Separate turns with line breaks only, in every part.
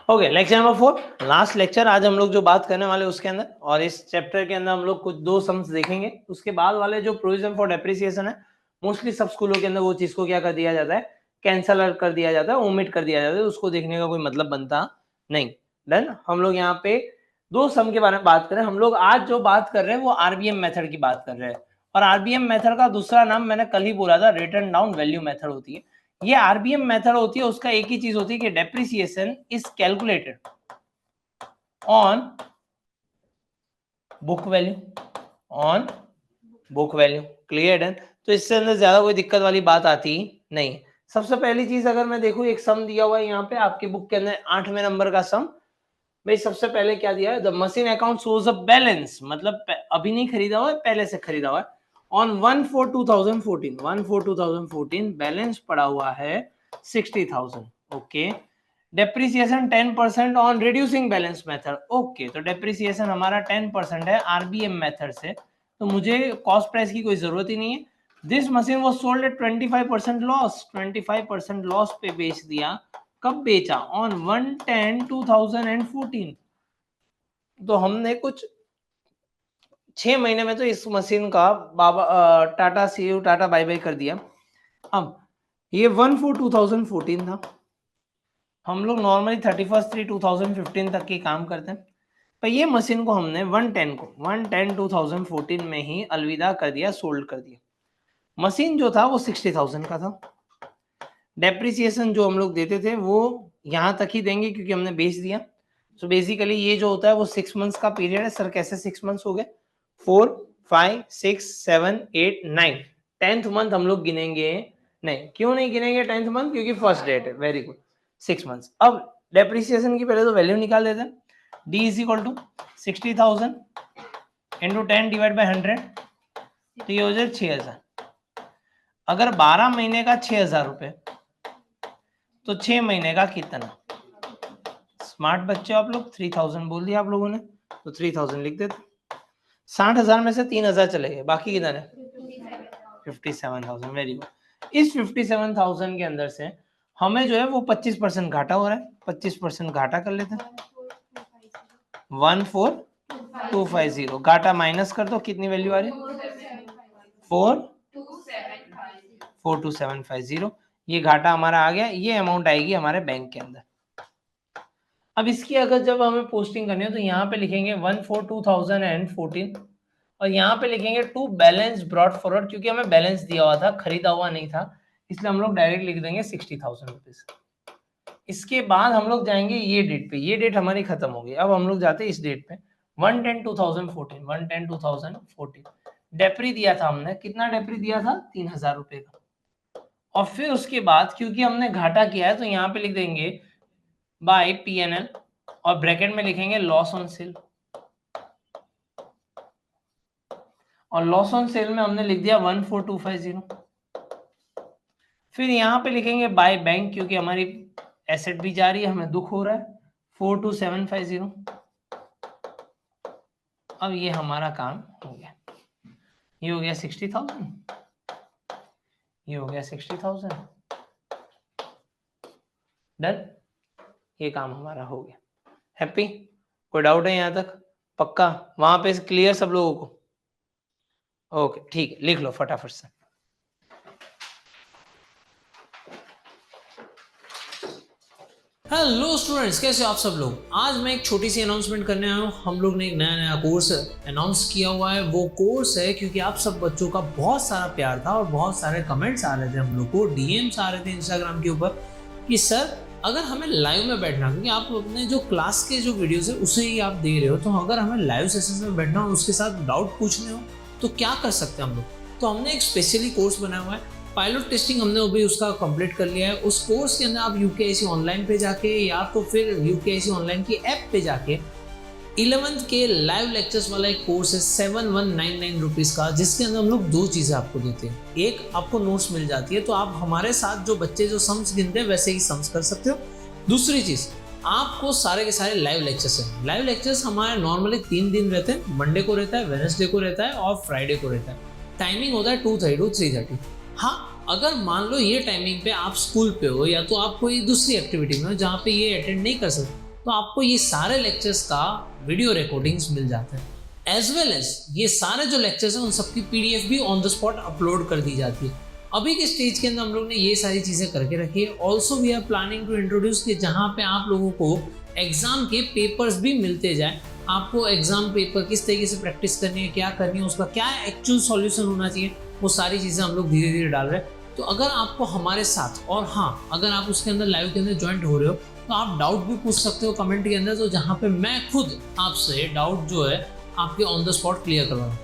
Okay, lecture number 4, last lecture आज हम लोग जो बात करने वाले उसके अंदर, और इस चैप्टर के अंदर हम लोग कुछ 2 सम्स देखेंगे। उसके बाद वाले जो प्रोविजन फॉर डेप्रिसिएशन है, मोस्टली सब स्कूलों के अंदर वो चीज को क्या कर दिया जाता है, कैंसल कर दिया जाता है, ओमिट कर दिया जाता है, उसको देखने का कोई मतलब बनता नहीं। देन हम लोग यहाँ पे 2 सम के बारे में बात करें। हम लोग आज जो बात कर रहे हैं वो आरबीएम मेथड की बात कर रहे हैं, और आरबीएम मेथड का दूसरा नाम मैंने कल ही बोला था, रिटर्न डाउन वैल्यू मेथड होती है। ये आरबीएम मेथड होती है, उसका एक ही चीज होती है कि depreciation is calculated on book value, on book value. Clear है? तो इससे अंदर ज्यादा कोई दिक्कत वाली बात आती नहीं। सबसे पहली चीज अगर मैं देखूं, एक सम दिया हुआ है यहाँ पे आपकी बुक के अंदर 8वें नंबर का सम। भाई सबसे पहले क्या दिया है, the machine account shows a balance, मतलब अभी नहीं खरीदा हुआ है, पहले से खरीदा हुआ है। ऑन 1/4/2014, 1/4/2014 बैलेंस पड़ा हुआ है 60,000। Okay, depreciation 10% on reducing balance method. Okay, तो डेप्रिसिएशन हमारा 10% है आरबीएम मेथड से, तो मुझे कॉस्ट प्राइस की कोई जरूरत ही नहीं है। This machine was sold at 25% loss, 25% loss पे बेच दिया। कब बेचा? ऑन 1/10/2014। तो हमने कुछ 6 महीने में तो इस मशीन का टाटा सी यू टाटा बाय बाय कर दिया। अब ये 1/4/2014 था। हम लोग नॉर्मली 31/3/2015 तक की काम करते हैं, पर ये मशीन को हमने 1/10/2014 में ही अलविदा कर दिया, सोल्ड कर दिया। मशीन जो था वो 60,000 का था। डेप्रिसिएशन जो हम लोग देते थे वो यहां तक ही देंगे क्योंकि हमने बेच दिया। सो बेसिकली ये जो होता है वो 6 मंथ्स का पीरियड है। सर कैसे 6 मंथ्स हो गए? 4, 5, 6, 7, 8, 9, 10th मंथ हम लोग गिनेंगे नहीं। क्यों नहीं गिनेंगे 10th मंथ? क्योंकि फर्स्ट डेट है। Very good, 6 months. अब डेप्रिसिएशन की पहले तो वैल्यू निकाल देते हैं। D is equal to 60,000 into 10 divide by 100, तो ये हो जाए 6,000। अगर 12 महीने का 6,000 रुपए, तो 6 महीने का कितना? स्मार्ट बच्चे आप लोग, 3,000 बोल दिया आप लोगों ने, तो 3,000 लिख देते। 60,000 में से 3,000 चले गए, बाकी किधर है? 57,000। Very good. इस 57,000 के अंदर से हमें जो है वो 25% घाटा हो रहा है। 25% घाटा कर लेते हैं। 14250 घाटा माइनस कर दो, कितनी वैल्यू आ रही? 42750। ये घाटा हमारा आ गया। ये अमाउंट आएगी हमारे बैंक के अंदर। अब इसकी अगर जब हमें पोस्टिंग करनी है तो यहाँ पे लिखेंगे 1/4/2014, और यहाँ पे लिखेंगे टू बैलेंस ब्रॉट फॉरवर्ड, क्योंकि हमें बैलेंस दिया हुआ था, खरीदा हुआ नहीं था, इसलिए हम लोग डायरेक्ट लिख देंगे 60,000 रुपीज। इसके बाद हम लोग जाएंगे ये डेट पे। ये डेट हमारी खत्म हो गई। अब हम लोग जाते हैं इस डेट पे 1/10/2014, 1/10/2014। डेप्री दिया था हमने, कितना डेप्री दिया था? 3,000 रुपए का। और फिर उसके बाद क्योंकि हमने घाटा किया है तो यहाँ पे लिख देंगे बाय पीएनएल, और ब्रैकेट में लिखेंगे लॉस ऑन सेल, और लॉस ऑन सेल में हमने लिख दिया 14250। फिर यहाँ पे लिखेंगे बाय बैंक, क्योंकि हमारी एसेट भी जा रही है, हमें दुख हो रहा है, 42750। अब ये हमारा काम हो गया। ये हो गया 60,000, ये हो गया 60,000। डन, ये काम हमारा हो गया। हैप्पी? कोई डाउट है यहाँ तक? पक्का? वहां पे क्लियर सब लोगों को? ओके ठीक है, लिख लो फटाफट से। हेलो स्टूडेंट्स, कैसे हो आप सब लोग? आज मैं एक छोटी सी अनाउंसमेंट करने आया हूँ। हम लोग ने एक नया कोर्स अनाउंस किया हुआ है। वो कोर्स है क्योंकि आप सब बच्चों का बहुत सारा प्यार था और बहुत सारे कमेंट्स आ रहे थे, हम लोग को डीएम्स आ रहे थे इंस्टाग्राम के ऊपर कि सर अगर हमें लाइव में बैठना, क्योंकि आप अपने जो क्लास के जो वीडियोस है उसे ही आप दे रहे हो, तो अगर हमें लाइव सेशन में बैठना हो, उसके साथ डाउट पूछने हो, तो क्या कर सकते हैं हम लोग? तो हमने एक स्पेशली कोर्स बनाया हुआ है। पायलट टेस्टिंग हमने अभी उसका कंप्लीट कर लिया है। उस कोर्स के अंदर आप यूकेआईसी ऑनलाइन पे जाके या तो फिर यूकेआईसी ऑनलाइन की ऐप पे जाके 11th के लाइव लेक्चर्स वाला एक कोर्स है 7199 रुपीज़ का, जिसके अंदर हम लोग 2 चीज़ें आपको देते हैं। एक, आपको नोट्स मिल जाती है, तो आप हमारे साथ जो बच्चे जो सम्स गिनते हैं वैसे ही सम्स कर सकते हो। दूसरी चीज़, आपको सारे के सारे लाइव लेक्चर्स हैं। लाइव लेक्चर्स हमारे नॉर्मली 3 दिन रहते हैं। मंडे को रहता है, वेडनेसडे को रहता है और फ्राइडे को रहता है। टाइमिंग होता है 2:30 to 3:30। हाँ, अगर मान लो ये टाइमिंग पे आप स्कूल पे हो या तो आप कोई दूसरी एक्टिविटी में हो जहाँ पे ये अटेंड नहीं कर सकते, तो आपको ये सारे लेक्चर्स का वीडियो रिकॉर्डिंग्स मिल जाते हैं, एज वेल एज ये सारे जो लेक्चर्स हैं उन सबकी PDF भी ऑन द स्पॉट अपलोड कर दी जाती है। अभी के स्टेज के अंदर हम लोग ने ये सारी चीज़ें करके रखी है। Also we are planning to introduce कि जहाँ पे आप लोगों को एग्जाम के पेपर्स भी मिलते जाए, आपको एग्जाम पेपर किस तरीके से प्रैक्टिस करनी है, क्या करनी है, उसका क्या एक्चुअल सॉल्यूशन होना चाहिए, वो सारी चीज़ें हम लोग धीरे धीरे डाल रहे हैं। तो अगर आपको हमारे साथ, और हाँ अगर आप उसके अंदर लाइव के अंदर ज्वाइंट हो रहे हो तो आप डाउट भी पूछ सकते हो कमेंट के अंदर, तो जहाँ पे मैं खुद आपसे डाउट जो है आपके ऑन द स्पॉट क्लियर करवाऊँ।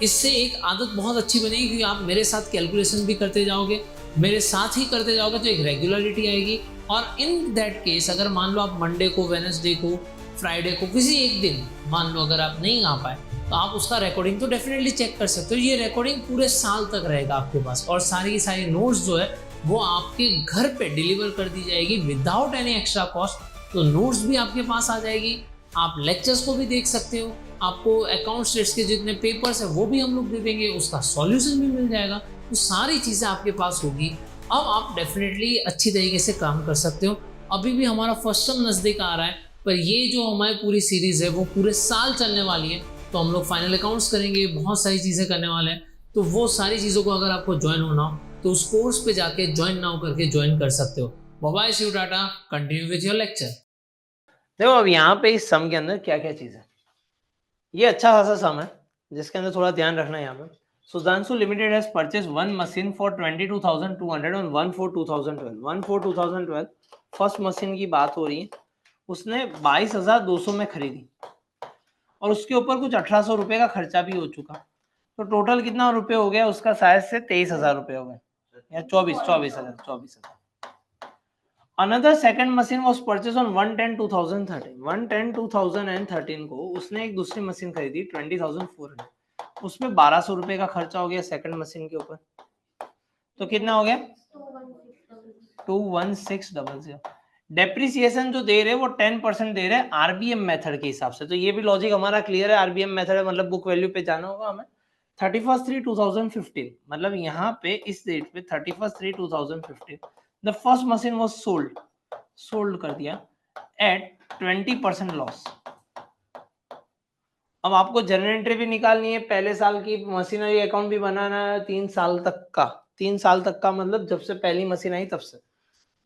इससे एक आदत बहुत अच्छी बनेगी क्योंकि आप मेरे साथ कैलकुलेशन भी करते जाओगे, मेरे साथ ही करते जाओगे, तो एक रेगुलरिटी आएगी। और इन दैट केस अगर मान लो आप मंडे को, वेडनेसडे को, फ्राइडे को, किसी एक दिन मान लो अगर आप नहीं आ पाए तो आप उसका रिकॉर्डिंग तो डेफिनेटली चेक कर सकते हो। ये रिकॉर्डिंग पूरे साल तक रहेगा आपके पास, और सारी की सारी नोट्स जो है वो आपके घर पे डिलीवर कर दी जाएगी विदाउट एनी एक्स्ट्रा कॉस्ट। तो नोट्स भी आपके पास आ जाएगी, आप लेक्चर्स को भी देख सकते हो, आपको अकाउंट स्टेट्स के जितने पेपर्स हैं वो भी हम लोग दे देंगे, उसका सॉल्यूशन भी मिल जाएगा। तो सारी चीज़ें आपके पास होगी। अब आप डेफिनेटली अच्छी तरीके से काम कर सकते हो। अभी भी हमारा फर्स्ट टर्म नज़दीक आ रहा है, पर ये जो हमारी पूरी सीरीज़ है वो पूरे साल चलने वाली है। तो हम लोग फाइनल अकाउंट्स करेंगे, बहुत सारी चीज़ें करने वाले हैं। तो वो सारी चीज़ों को अगर आपको ज्वाइन होना हो तो उस कोर्स पे जाके ज्वाइन नाउ करके ज्वाइन कर सकते हो। Bye, see you, tata, continue with your lecture.
देखो अब यहाँ पे इस सम के अंदर क्या क्या चीज़ है, ये अच्छा खासा सम है जिसके अंदर थोड़ा ध्यान रखना है। यहाँ पे Sudhanshu limited has purchase one machine for 22,200 on 1/4/2012। 1/4/2012 first machine की बात हो रही है। उसने 22,200 में खरीदी और उसके ऊपर कुछ 1,800 रुपये का खर्चा भी हो चुका। तो टोटल कितना रुपए हो गया उसका, शायद से 23,000 रुपये हो गए, या 24,000। Another second machine was purchased on 1/10/2013। 1/10/2013 को उसने एक दूसरी मशीन खरीदी 20,400। उसमें 1,200 रुपए का खर्चा हो गया सेकंड मशीन के ऊपर। तो कितना हो गया 21600। डेप्रिसिएशन जो दे रहे वो 10% दे रहे हैं RBM मेथड के हिसाब से। तो ये भी लॉजिक हमारा क्लियर है, RBM मेथड है मतलब बुक वैल्यू पे जाना होगा हमें। 31/3/2015 मतलब यहाँ पे इस डेट पे 31/3/2015 the first machine was sold कर दिया एट 20% लॉस। अब आपको जर्नल एंट्री भी निकालनी है, पहले साल की मशीनरी अकाउंट भी बनाना है, 3 साल तक का। 3 साल तक का मतलब जब से पहली मशीन आई तब से।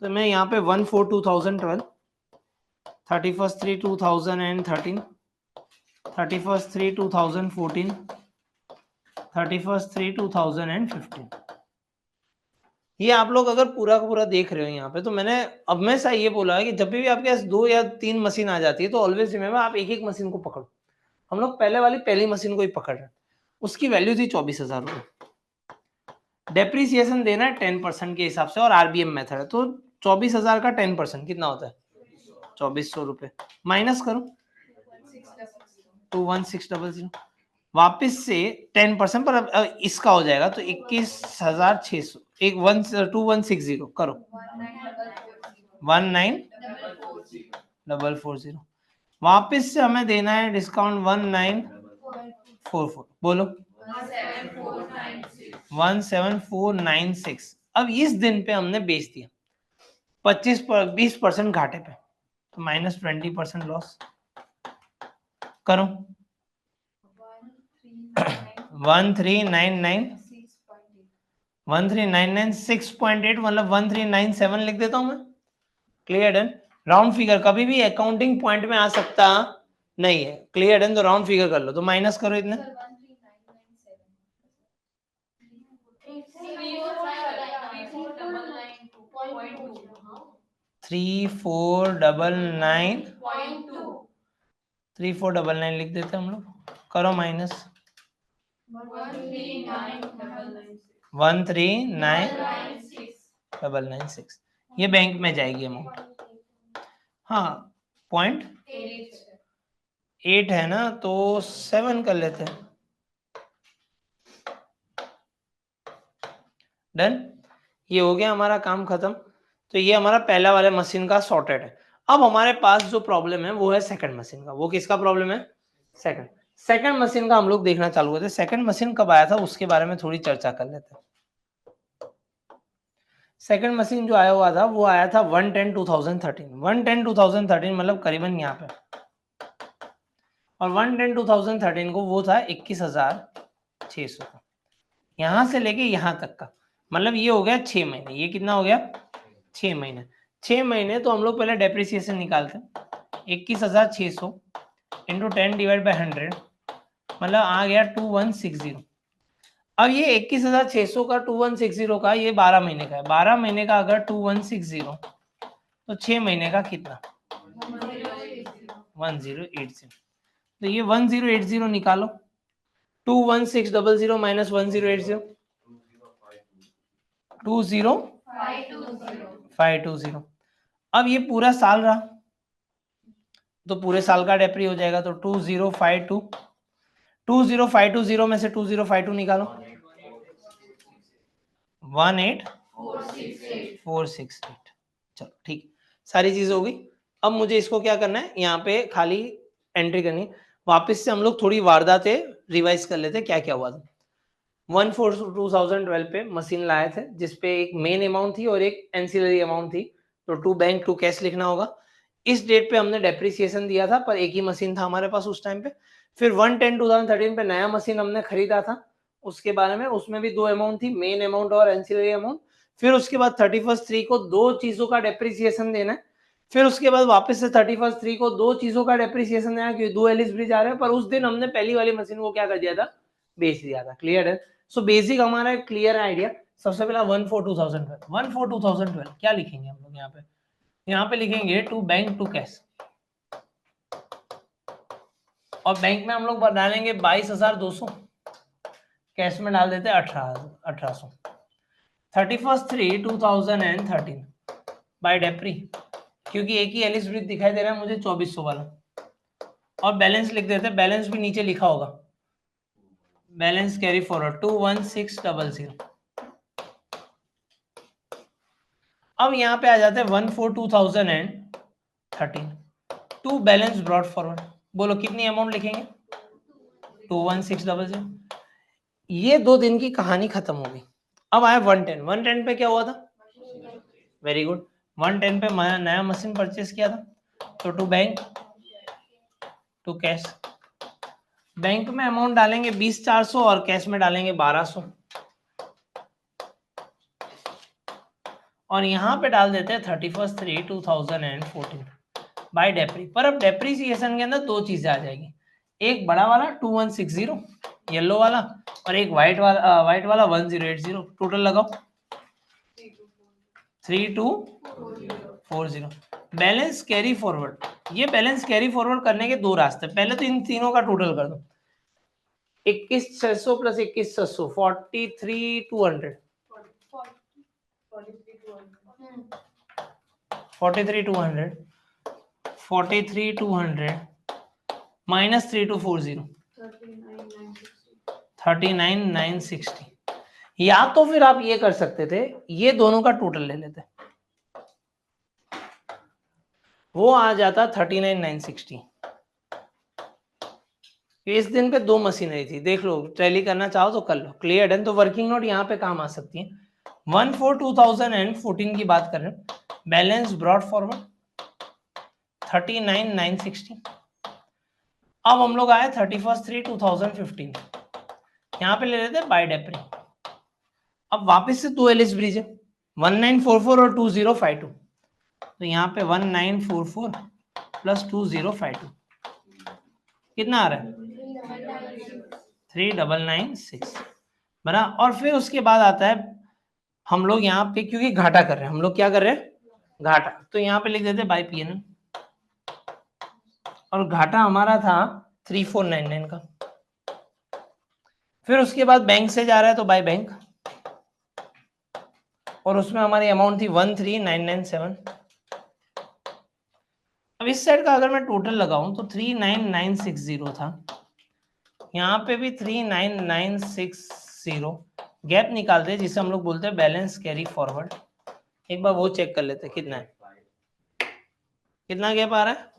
तो मैं यहाँ पे 1/4/2012, 31/3/2013, 31/3/2014, 31/3/2015, ये आप लोग अगर पूरा का पूरा देख रहे हो यहाँ पे, तो मैंने अब में सा ये बोला है कि जब भी आपके पास 2 या 3 मशीन आ जाती है तो ऑलवेज रिमेंबर आप एक एक मशीन को पकड़ो। हम लोग पहली मशीन को ही पकड़ रहे हैं, उसकी वैल्यू थी 24,000 रुपये। डेप्रिसिएशन देना है 10% के हिसाब से और RBM मेथड है। तो 24,000 का 10% कितना होता है 2,400 रुपये। माइनस करो 21600, वापिस से 10% पर अब इसका हो जाएगा तो 21,600। एक 2160 करो 19,440। वापिस से हमें देना है डिस्काउंट 1944। बोलो 17496। अब इस दिन पे हमने बेच दिया 20% घाटे पे, तो -20% लॉस करो 1399 मतलब 1397 लिख देता हूं मैं। Clear done. राउंड फिगर कभी भी अकाउंटिंग पॉइंट में आ सकता नहीं है। Clear done. तो राउंड फिगर कर लो, तो माइनस करो इतने 3499 लिख देते हम लोग। करो माइनस 139,996। ये बैंक में जाएगी अमाउंट। हाँ 0.8 है ना, तो 7 कर लेते हैं। डन। ये हो गया हमारा काम खत्म। तो ये हमारा पहला वाला मशीन का सॉर्टेड है। अब हमारे पास जो प्रॉब्लम है वो है सेकंड मशीन का। वो किसका प्रॉब्लम है? सेकंड मशीन का हम लोग देखना चालू करते हैं। सेकंड मशीन कब आया था उसके बारे में थोड़ी चर्चा कर लेते हैं। सेकंड मशीन जो आया हुआ था वो आया था 110-2013, 110-2013 मतलब करीबन यहाँ पे, और 110-2013 को वो था 21,600 का, यहाँ से लेके यहाँ तक का, मतलब ये हो गया 6 महीने। ये कितना हो गया? 6 महीने। 6 महीने तो हम लोग पहले डेप्रिसिएशन निकालते हैं, 21,600 इंटू 10 डिवाइड बाई 100 मतलब आ गया 2160। अब ये 21,600 का 2160 का ये 12 महीने का है, 12 महीने का अगर 2160 तो 6 महीने का कितना? 1080। तो ये 1080 निकालो, 21600 माइनस 1080 20520। अब ये पूरा साल रहा तो पूरे साल का डेप्री हो जाएगा, तो 2050 में से 2052 निकालो, 18468। चलो ठीक, सारी चीज हो गई। अब मुझे इसको क्या करना है, यहाँ पे खाली एंट्री करनी है। वापस से हम लोग थोड़ी वारदातें रिवाइज कर लेते क्या क्या हुआ था। 1/4/2012 पे मशीन लाए थे जिसपे एक मेन अमाउंट थी और एक एंसिलरी अमाउंट थी, तो टू बैंक टू कैश लिखना होगा। इस डेट पे हमने डेप्रिसिएशन दिया था पर एक ही मशीन था हमारे पास उस टाइम पे। फिर 1/10/2013 पे नया मशीन हमने खरीदा था, उसके बारे में उसमें भी दो अमाउंट थी, मेन अमाउंट और एंसिलरी अमाउंट। फिर उसके बाद 31/3 को दो चीजों का डेप्रिसिएशन देना है। फिर उसके बाद वापस से 31/3 को दो चीजों का डेप्रिसिएशन देना, क्योंकि दो एलिस ब्रिज आ रहे हैं, पर उस दिन हमने पहली वाली मशीन को क्या कर दिया था, बेच दिया था। क्लियर है? सो बेसिक हमारा क्लियर आइडिया। सबसे पहला 1/4/2012, 1/4/2012 क्या लिखेंगे हम लोग यहाँ पे लिखेंगे टू बैंक टू कैश, और बैंक में हम लोग डालेंगे 22,200, कैश में डाल देते 1800। 31/3/2013 बाय डेप्री, क्योंकि एक ही एलिस ब्रिज दिखाई दे रहा है मुझे 2400 वाला, और बैलेंस लिख देते, बैलेंस भी नीचे लिखा होगा, बैलेंस कैरी फॉरवर्ड 21600। अब यहाँ पे आ जाते हैं 1/4/2013 टू बैलेंस ब्रॉड फॉरवर्ड। बोलो कितनी अमाउंट लिखेंगे? 21600। ये 2 दिन की कहानी खत्म हो गई। अब आया 110। 110 पे क्या हुआ था? वेरी गुड, 110 पे नया मशीन परचेस किया था, तो to bank to cash. Bank में अमाउंट डालेंगे 20,400 और कैश में डालेंगे 1200, और यहाँ पे डाल देते हैं 31/3/2014 बाय डेप्री। पर अब डेप्रीसिएशन के अंदर दो चीजें आ जाएगी, एक बड़ा वाला 2160 येलो वाला, और एक व्हाइट वाला 1080। टोटल लगाओ 3240। बैलेंस कैरी फॉरवर्ड, ये बैलेंस कैरी फॉरवर्ड करने के दो रास्ते, पहले तो इन तीनों का टोटल कर दो, 21,600 प्लस 21,600 43,200, 43,200 माइनस 3240 39,960। या तो फिर आप ये कर सकते थे, ये दोनों का टोटल ले लेते, वो आ जाता 39,960। इस दिन पे दो मशीनरी थी, देख लो, टैली करना चाहो तो कर लो। क्लियर है? तो वर्किंग नोट यहाँ पे काम आ सकती है। 1/4/2014 की बात कर रहे हैं, बैलेंस ब्रॉड फॉरवर्ड 39,960। अब हम लोग आए 31/3/2015, यहाँ पे ले लेते हैं बाय डेप्री। अब वापस से दो एलिस ब्रिज है, 1944 और 2052, तो यहाँ पे 1944 प्लस 2052 कितना आ रहा है? 3996 बना। और फिर उसके बाद आता है, हम लोग यहाँ पे क्योंकि घाटा कर रहे हैं, हम लोग क्या कर रहे हैं? घाटा, तो यहाँ पे लिख देते बाय पीएनएल, और घाटा हमारा था 3499 का। फिर उसके बाद बैंक से जा रहा है तो बाय बैंक, और उसमें हमारी अमाउंट थी 13,997। अब इस साइड का अगर मैं टोटल लगाऊं तो 39,960 था, यहाँ पे भी 39,960, गैप निकालते जिसे हम लोग बोलते हैं बैलेंस कैरी फॉरवर्ड। एक बार वो चेक कर लेते कितना है, कितना गैप आ रहा है?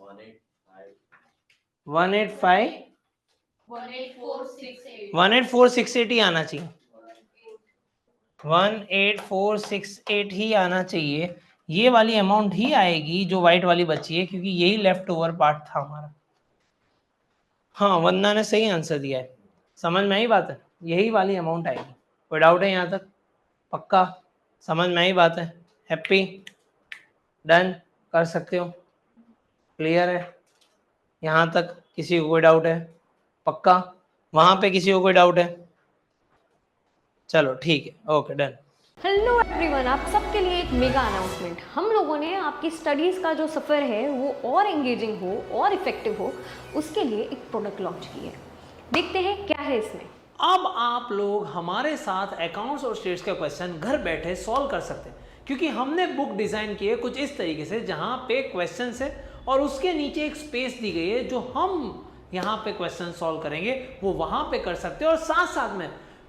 184,680 आना चाहिए। 18468 ही आना चाहिए, ये वाली अमाउंट ही आएगी जो व्हाइट वाली बची है, क्योंकि यही लेफ्ट ओवर पार्ट था हमारा। हाँ, वंदना ने सही आंसर दिया है, समझ में आई बात है, यही वाली अमाउंट आएगी। कोई डाउट है यहाँ तक? पक्का समझ में आई बात है? हैप्पी? डन? कर सकते हो? क्लियर है? यहाँ तक किसी को कोई डाउट है? पक्का? वहाँ पे किसी को कोई डाउट है? चलो ठीक है, ओके डन।
हेलो एवरीवन, आप सबके लिए एक मेगा अनाउंसमेंट। हम लोगों ने आपकी स्टडीज़ का जो सफ़र है वो और एंगेजिंग हो और इफ़ेक्टिव हो, उसके लिए एक प्रोडक्ट लॉन्च की है। देखते हैं क्या है इसमें।
अब आप लोग हमारे साथ अकाउंट्स और स्टेट्स के क्वेश्चन घर बैठे सॉल्व कर सकते हैं, क्योंकि हमने बुक डिज़ाइन की है कुछ इस तरीके से जहाँ पे क्वेश्चन है और उसके नीचे एक स्पेस दी गई है, जो हम यहाँ पे क्वेश्चन सॉल्व करेंगे वो वहाँ पे कर सकते हैं। और साथ साथ में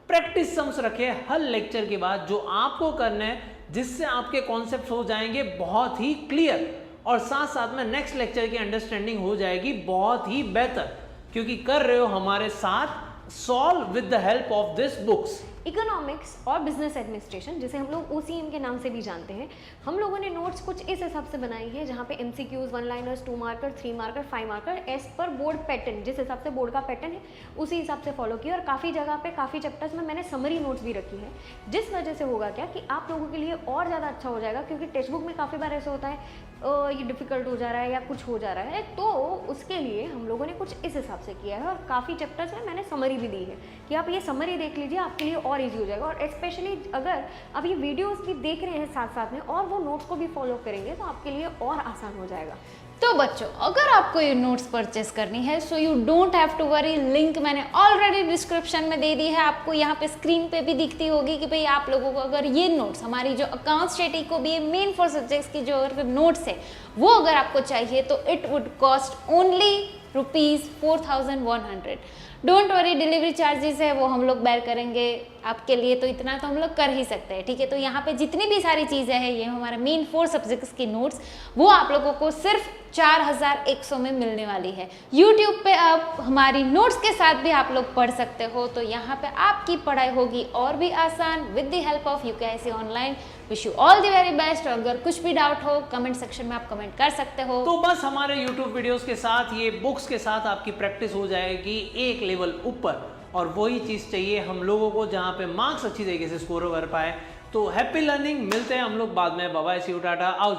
प्रैक्टिस सम्स रखे हर लेक्चर के बाद जो आपको करना है, जिससे आपके कॉन्सेप्ट हो जाएंगे बहुत ही क्लियर, और साथ साथ में नेक्स्ट लेक्चर की अंडरस्टैंडिंग हो जाएगी बहुत ही बेहतर, क्योंकि कर रहे हो हमारे साथ solve with the help of this books.
Economics और बिजनेस एडमिनिस्ट्रेशन, जिसे हम लोग OCM के नाम से भी जानते हैं, हम लोगों ने नोट्स कुछ इस हिसाब से बनाई है जहाँ पे MCQs, 1 liners, 2 marker, 3 marker, 5 marker as per board pattern, जिस हिसाब से बोर्ड का पैटर्न है उसी हिसाब से फॉलो किया। और काफ़ी जगह पे काफ़ी चैप्टर्स में मैंने समरी नोट्स भी रखी है, जिस वजह से होगा क्या कि आप लोगों के लिए और ज़्यादा अच्छा हो जाएगा, क्योंकि टेक्स्ट बुक में काफ़ी बार ऐसा होता है ये डिफ़िकल्ट हो जा रहा है या कुछ हो जा रहा है, तो उसके लिए हम लोगों ने कुछ इस हिसाब से किया है। और काफ़ी चैप्टर्स में मैंने समरी भी दी है कि आप ये समरी देख लीजिए, आपके लिए और ईजी हो जाएगा। और स्पेशली अगर आप ये वीडियोस भी देख रहे हैं साथ साथ में और वो नोट्स को भी फॉलो करेंगे तो आपके लिए और आसान हो जाएगा।
तो बच्चों, अगर आपको ये नोट्स परचेस करनी है so you don't have to worry, link मैंने ऑलरेडी डिस्क्रिप्शन में दे दी है। आपको यहाँ पे स्क्रीन पे भी दिखती होगी कि भाई आप लोगों को अगर ये नोट्स, हमारी जो अकाउंट स्टडी को भी ये मेन 4 सब्जेक्ट्स की जो अगर नोट्स है वो अगर आपको चाहिए तो it would cost only ₹4100। Don't worry, delivery charges है वो हम लोग बेयर करेंगे आपके लिए, तो इतना तो हम लोग कर ही सकते हैं, ठीक है। तो यहाँ पे जितनी भी सारी चीज़ें हैं, ये हमारे मेन 4 सब्जेक्ट्स की नोट्स, वो आप लोगों को सिर्फ 4100 में मिलने वाली है। YouTube पे आप हमारी नोट्स के साथ भी आप लोग पढ़ सकते हो, तो यहाँ पे आपकी पढ़ाई होगी और भी आसान with the help of UKIC online. Wish you all the very best. अगर कुछ भी डाउट हो कमेंट सेक्शन में आप कमेंट कर सकते हो।
तो बस हमारे YouTube वीडियोस के साथ, ये बुक्स के साथ आपकी प्रैक्टिस हो जाएगी एक लेवल ऊपर, और वही चीज़ चाहिए हम लोगों को जहाँ पे मार्क्स अच्छी तरीके से स्कोर कर पाए। तो हैप्पी लर्निंग, मिलते हैं हम लोग बाद में। Bye bye, see you, Tata, आओ।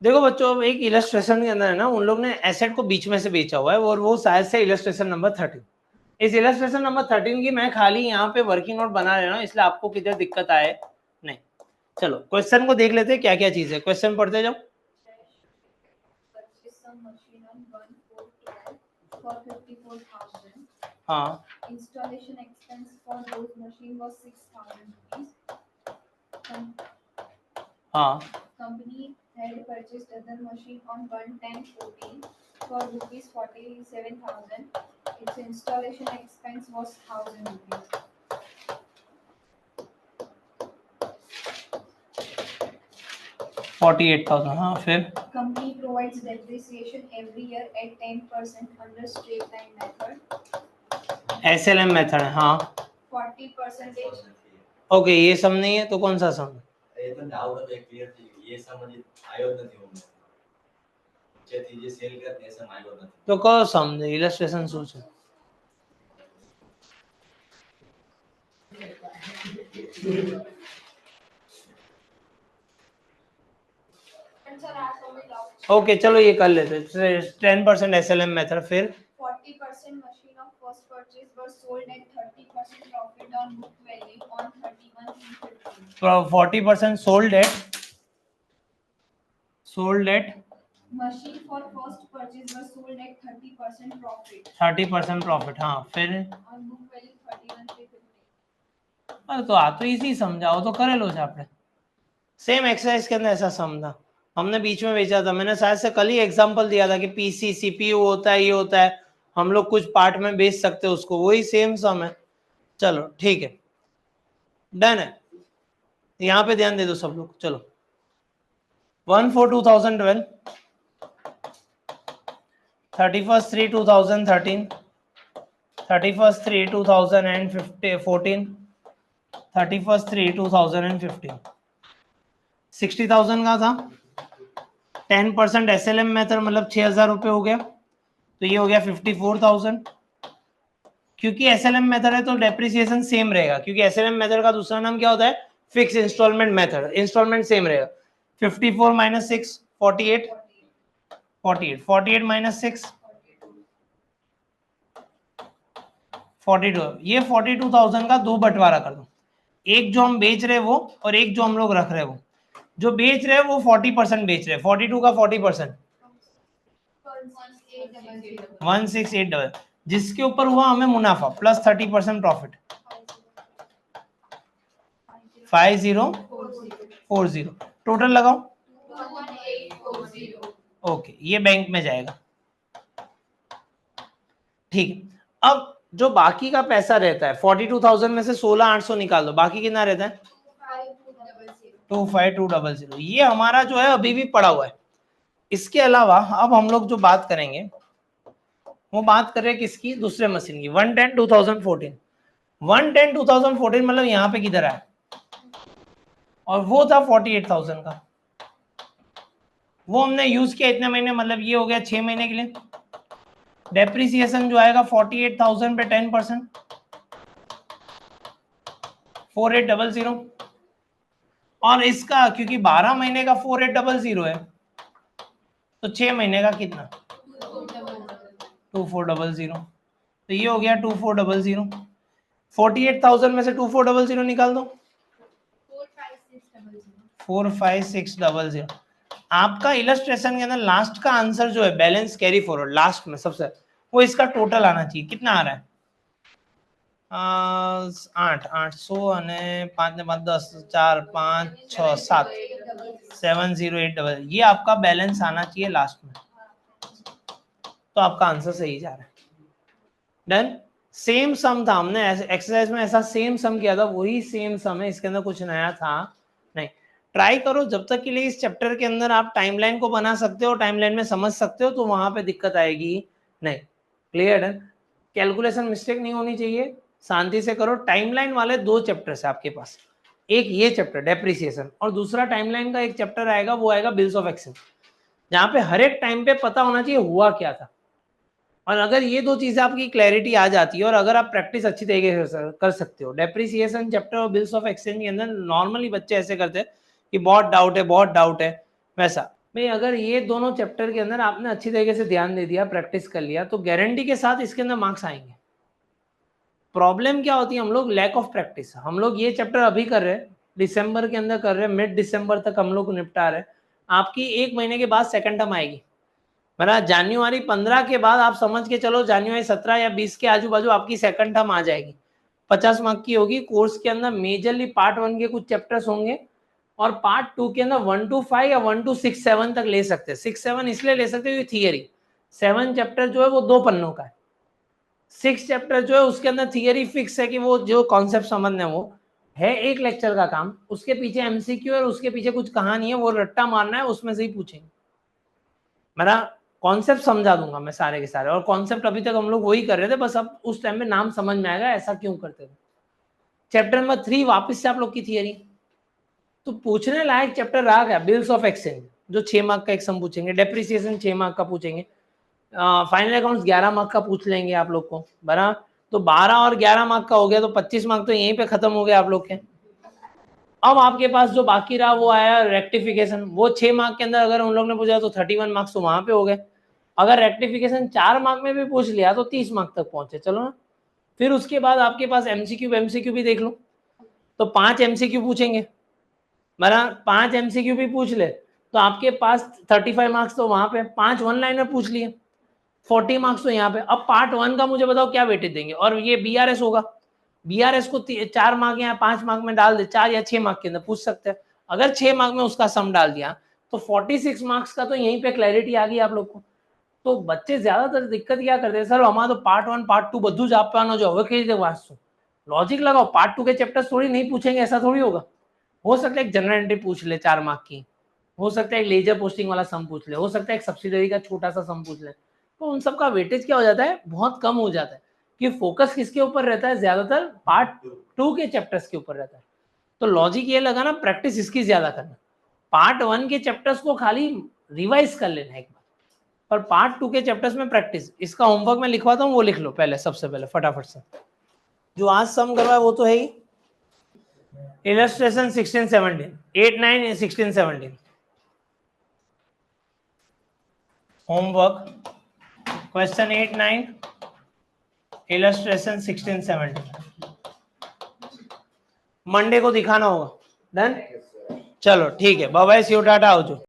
देखो बच्चों, अब एक इलस्ट्रेशन के अंदर है ना, उन लोग ने एसेट को बीच में से बेचा हुआ है, और वो शायद से इलस्ट्रेशन नंबर 13। इस इलस्ट्रेशन नंबर 13 की मैं खाली यहाँ पे वर्किंग नोट बना रहा हूँ, इसलिए आपको किधर दिक्कत आए नहीं। चलो क्वेश्चन को देख लेते हैं क्या क्या चीज है, क्वेश्चन पढ़ते जाओ। हाँ,
installation expense for those machine was 6,000 rupees.
हाँ,
Company had purchased other machine on 110/14 for rupees 47,000. Its installation expense was 1,000 rupees.
48,000। हाँ, फिर
Company provides depreciation every year at 10% under straight line method.
SLM method है। हाँ,
40%.
Okay, ये सम नहीं है तो कौन सा सम?
ये तो डाउट है, क्लियर थी, ये समझ आयो નથી હું જે ચીજે સેલ કરते સમ આયો નથી
तो कौन समझे इलस्ट्रेशन શું છે? ओके चलो ये कर लेते हैं। 10% SLM मेथड, फिर
40% machine of first purchase were sold at 30% profit on book value on 31/3/15.
40% sold at
Machine for first purchase were sold at 30% profit
30% profit. हाँ, फिर
on book value 31/3/15.
अरे तो आ तो इजी समझाओ तो करे लो आपने। सेम एक्सरसाइज के अंदर ऐसा सम था, हमने बीच में बेचा था। मैंने शायद से कल ही एग्जांपल दिया था कि PC CPU होता है, ये होता है, हम लोग कुछ पार्ट में बेच सकते हैं उसको, वही सेम सम है। चलो ठीक है, डन है। यहाँ पे ध्यान दे दो सब लोग। चलो 1/4/2012, 31/3/2013, 31/3/2014, 31/3/2015 60,000 का था। 10% SLM मेथड मतलब 6,000 रुपये हो गया, तो ये हो गया 54,000। क्योंकि SLM मेथड है तो डेप्रिसिएशन सेम रहेगा, क्योंकि SLM मेथड का दूसरा नाम क्या होता है, fix installment method, installment same रहेगा। 54 माइनस 6 48 48 माइनस 6 42। ये 42,000 का दो बंटवारा कर दो, एक जो हम बेच रहे वो और एक जो हम लोग रख रहे वो। जो बेच रहे वो 40% बेच रहे, 42 का 40% 1680, जिसके ऊपर हुआ हमें मुनाफा प्लस 30% प्रॉफिट 5040। टोटल लगाओ, ओके, ये बैंक में जाएगा। ठीक है, अब जो बाकी का पैसा रहता है 42,000 में से 16,800 निकाल दो, बाकी कितना रहता है 25200। ये हमारा जो है अभी भी पड़ा हुआ है। इसके अलावा अब हम लोग जो बात करेंगे वो बात कर रहे हैं किसकी, दूसरे मशीन की। 110/2014 110/2014 मतलब यहाँ पे किधर आया, और वो था 48,000 का। वो हमने यूज किया इतने महीने, मतलब ये हो गया 6 महीने के लिए। डेप्रिसिएशन जो आएगा 48,000 पे 10% 4800। और इसका क्योंकि 12 महीने का 4800 है तो 6 महीने का कितना 2400। तो ये हो गया 2400। 48,000 में से 2400 निकाल दो, 45600। आपका इलस्ट्रेशन के अंदर लास्ट का आंसर जो है बैलेंस कैरी फॉरवर्ड लास्ट में सबसे, वो इसका टोटल आना चाहिए। कितना आ रहा है 800 અને 5 ને 5 10 4 5 6 7 7080। ये आपका बैलेंस आना चाहिए लास्ट में, तो आपका आंसर सही जा रहा है। डन। सेम सम था, हमने एक्सरसाइज में ऐसा सेम सम किया था, वही सेम सम है, इसके अंदर कुछ नया था नहीं। ट्राई करो जब तक के लिए इस चैप्टर के अंदर आप टाइमलाइन को बना सकते हो, टाइमलाइन में समझ सकते हो, तो वहां पे दिक्कत आएगी नहीं। क्लियर है, कैलकुलेशन मिस्टेक नहीं होनी चाहिए, शांति से करो। टाइमलाइन वाले दो चैप्टर्स है आपके पास, एक ये चैप्टर डेप्रिसिएशन और दूसरा टाइमलाइन का एक चैप्टर आएगा, वो आएगा बिल्स ऑफ एक्सचेंज, जहाँ पे हर एक टाइम पे पता होना चाहिए हुआ क्या था। और अगर ये दो चीजें आपकी क्लैरिटी आ जाती है और अगर आप प्रैक्टिस अच्छी तरीके से कर सकते हो, डेप्रिसिएशन चैप्टर और बिल्स ऑफ एक्सचेंज के अंदर नॉर्मली बच्चे ऐसे करते हैं कि बहुत डाउट है बहुत डाउट है, वैसा भाई अगर ये दोनों चैप्टर के अंदर आपने अच्छी तरीके से ध्यान दे दिया, प्रैक्टिस कर लिया, तो गारंटी के साथ इसके अंदर मार्क्स आएंगे। प्रॉब्लम क्या होती है, हम लोग लैक ऑफ प्रैक्टिस। हम लोग ये चैप्टर अभी कर रहे हैं, दिसंबर के अंदर कर रहे हैं, मिड दिसंबर तक हम लोग निपटा रहे हैं। आपकी 1 महीने के बाद सेकंड टर्म आएगी, मतलब जनवरी 15 के बाद आप समझ के चलो जनवरी 17 या 20 के आजू बाजू आपकी सेकंड टर्म आ जाएगी। 50 मार्क की होगी। कोर्स के अंदर मेजरली पार्ट 1 के कुछ चैप्टर्स होंगे और पार्ट 2 के अंदर 1 to 5 या 1 to 6 7 तक ले सकते हैं। 6 7 इसलिए ले सकते हैं क्योंकि थियरी 7 चैप्टर जो है वो 2 पन्नों का है, 6 चैप्टर जो है उसके अंदर थियरी फिक्स है कि वो जो कॉन्सेप्ट समझना है वो है, एक लेक्चर का काम, उसके पीछे एमसीक्यू और उसके पीछे कुछ कहानी है, वो रट्टा मारना है, उसमें से ही पूछेंगे। मेरा कॉन्सेप्ट समझा दूंगा मैं सारे के सारे, और कॉन्सेप्ट अभी तक हम लोग वही कर रहे थे, बस अब उस टाइम में नाम समझ में आएगा ऐसा क्यों करते थे। चैप्टर नंबर 3 वापस से आप लोग की थियरी, तो पूछने लायक चैप्टर रहा गया बिल्स ऑफ एक्सचेंज, जो 6 मार्क का एक सम पूछेंगे, डेप्रिसिएशन 6 मार्क का पूछेंगे, फाइनल अकाउंट्स 11 मार्क का पूछ लेंगे आप लोग को, बराबर। तो 12 और 11 मार्क का हो गया, तो 25 मार्क तो यहीं पे खत्म हो गए आप लोग के। अब आपके पास जो बाकी रहा वो आया रेक्टिफिकेशन, वो 6 मार्क के अंदर अगर उन लोग ने पूछा तो 31 मार्क्स तो वहां पे हो गए। अगर रेक्टिफिकेशन 4 मार्क में भी पूछ लिया तो 30 मार्क तक पहुंचे, चलो ना। फिर उसके बाद आपके पास एमसीक्यू भी देख लो, तो 5 एमसीक्यू पूछेंगे, बराबर। 5 एमसीक्यू भी पूछ ले तो आपके पास 35 मार्क्स तो वहां पे, 5 वन लाइनर पूछ लिए, 40 मार्क्स तो यहाँ पे। अब पार्ट 1 का मुझे बताओ क्या वेटेज देंगे, और ये बीआरएस होगा, बीआरएस को 4 मार्क या 5 मार्क में डाल दे, 4 या 6 मार्क के अंदर पूछ सकते हैं। अगर 6 मार्क में उसका सम डाल दिया तो 46 मार्क्स का तो यहीं पे क्लैरिटी आ गई आप लोग को। तो बच्चे ज्यादातर दिक्कत क्या करते हैं, सर हमारा तो पार्ट 1 पार्ट 2 બધું જ આપવાનો જો, હવે કઈ રીતે વાંચશું। लॉजिक लगाओ, पार्ट 2 के चैप्टर्स थोड़ी नहीं पूछेंगे, ऐसा थोड़ी होगा। हो सकता है एक जनरल एंट्री पूछ ले 4 मार्क की, हो सकता है एक लेजर पोस्टिंग वाला सम पूछ ले, हो सकता है एक सब्सिडरी का छोटा सा सम पूछ ले, तो उन सब का वेटेज क्या हो जाता है, बहुत कम हो जाता है। कि फोकस किसके ऊपर रहता है, ज्यादातर पार्ट 2 के चैप्टर्स के ऊपर रहता है। तो लॉजिक ये लगा ना, प्रैक्टिस इसकी ज्यादा करना। पार्ट 1 के चैप्टर्स को खाली रिवाइज कर लेना एक बार, पर पार्ट 2 के चैप्टर्स में प्रैक्टिस। इसका होमवर्क मैं लिखवाता हूँ, वो लिख लो पहले, सबसे पहले फटाफट से। जो आज सम करवाया वो तो है ही। Illustration 16 17 8 9 16 17 homework question 8 9 illustration 16 17 Monday को दिखाना होगा। डन, चलो ठीक है, bye bye, see you, Tata, आओ जो।